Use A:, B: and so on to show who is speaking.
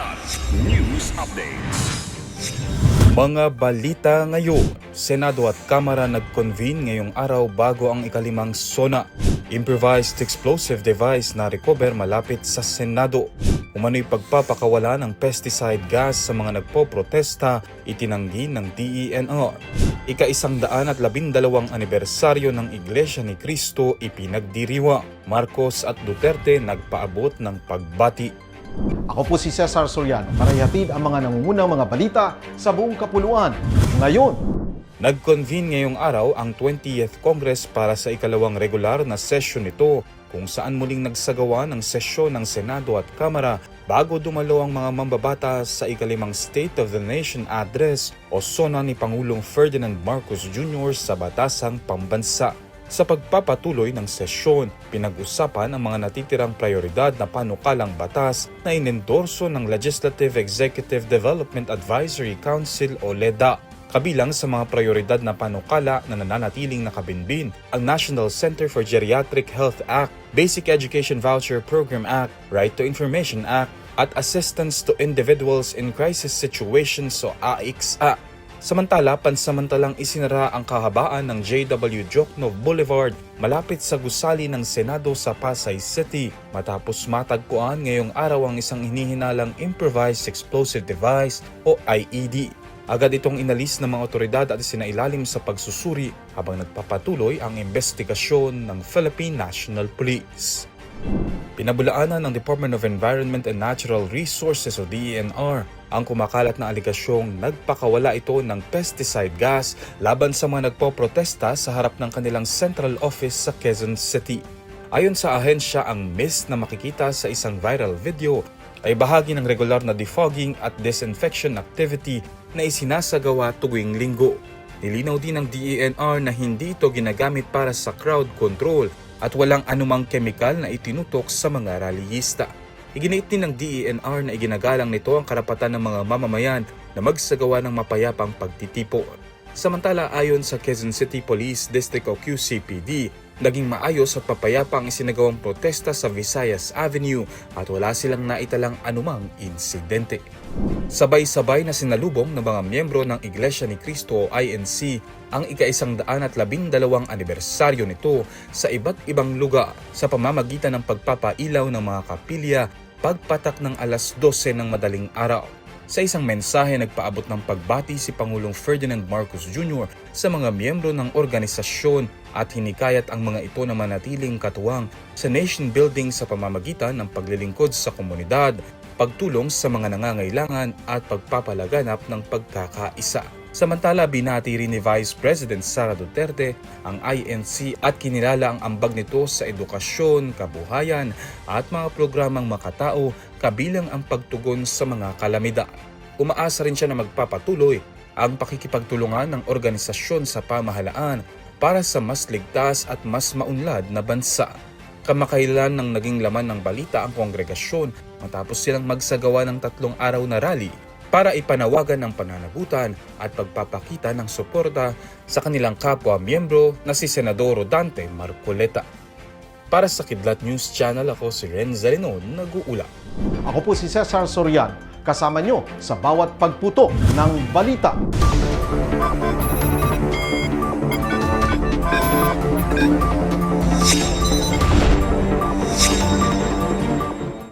A: Kilat News Updates.
B: Mga balita ngayon, Senado at Kamara nag-convene ngayong araw bago ang ikalimang SONA. Improvised explosive device na recover malapit sa Senado. Umano'y pagpapakawala ng pesticide gas sa mga nagpoprotesta, itinanggi ng DENR. Ika-112 anibersaryo ng Iglesia ni Cristo ipinagdiriwa. Marcos at Duterte nagpaabot ng pagbati.
C: Ako po si Cesar Soriano para ihatid ang mga nangungunang mga balita sa buong kapuluan. Ngayon,
B: Nag-convene ngayong araw ang 20th Congress para sa ikalawang regular na sesyon nito kung saan muling nagsagawa ng sesyon ng Senado at Kamara bago dumalo ang mga mambabata sa ikalimang State of the Nation Address o SONA ni Pangulong Ferdinand Marcos Jr. sa Batasang Pambansa. Sa pagpapatuloy ng sesyon, pinag-usapan ang mga natitirang prioridad na panukalang batas na inendorso ng Legislative Executive Development Advisory Council o LEDA. Kabilang sa mga prioridad na panukala na nananatiling nakabinbin ang National Center for Geriatric Health Act, Basic Education Voucher Program Act, Right to Information Act, at Assistance to Individuals in Crisis Situations o AICS Act. Samantala, pansamantalang isinara ang kahabaan ng J.W. Joknov Boulevard malapit sa gusali ng Senado sa Pasay City matapos matagpuan ngayong araw ang isang hinihinalang Improvised Explosive Device o IED. Agad itong inalis ng mga otoridad at isinailalim sa pagsusuri habang nagpapatuloy ang investigasyon ng Philippine National Police. Pinabulaanan ng Department of Environment and Natural Resources o DENR ang kumakalat na aligasyong nagpakawala ito ng pesticide gas laban sa mga nagpoprotesta sa harap ng kanilang central office sa Quezon City. Ayon sa ahensya, ang mist na makikita sa isang viral video ay bahagi ng regular na defogging at disinfection activity na isinasagawa tuwing linggo. Nilinaw din ng DENR na hindi ito ginagamit para sa crowd control at walang anumang kemikal na itinutok sa mga rallyista. Iginiit din ng DENR na iginagalang nito ang karapatan ng mga mamamayan na magsagawa ng mapayapang pagtitipon. Samantala, ayon sa Quezon City Police District o QCPD, naging maayos at papayapa ang isinagawang protesta sa Visayas Avenue at wala silang naitalang anumang insidente. Sabay-sabay na sinalubong ng mga miyembro ng Iglesia ni Cristo o INC ang ika-112 anibersaryo nito sa iba't ibang lugar sa pamamagitan ng pagpapailaw ng mga kapilya pagpatak ng alas 12 ng madaling araw. Sa isang mensahe, nagpaabot ng pagbati si Pangulong Ferdinand Marcos Jr. sa mga miyembro ng organisasyon at hinikayat ang mga ito na manatiling katuwang sa nation building sa pamamagitan ng paglilingkod sa komunidad, pagtulong sa mga nangangailangan at pagpapalaganap ng pagkakaisa. Samantala, binati rin ni Vice President Sara Duterte ang INC at kinilala ang ambag nito sa edukasyon, kabuhayan at mga programang makatao kabilang ang pagtugon sa mga kalamidad. Umaasa rin siya na magpapatuloy ang pakikipagtulungan ng organisasyon sa pamahalaan para sa mas ligtas at mas maunlad na bansa. Kamakailan nang naging laman ng balita ang kongregasyon matapos silang magsagawa ng 3 araw na rally para ipanawagan ng pananagutan at pagpapakita ng suporta sa kanilang kapwa-miyembro na si Senador Rodante Marcoleta. Para sa Kidlat News Channel, ako si Renza Lenon, nag-uula.
C: ako po si Cesar Soriano, kasama nyo sa bawat pagputo ng balita.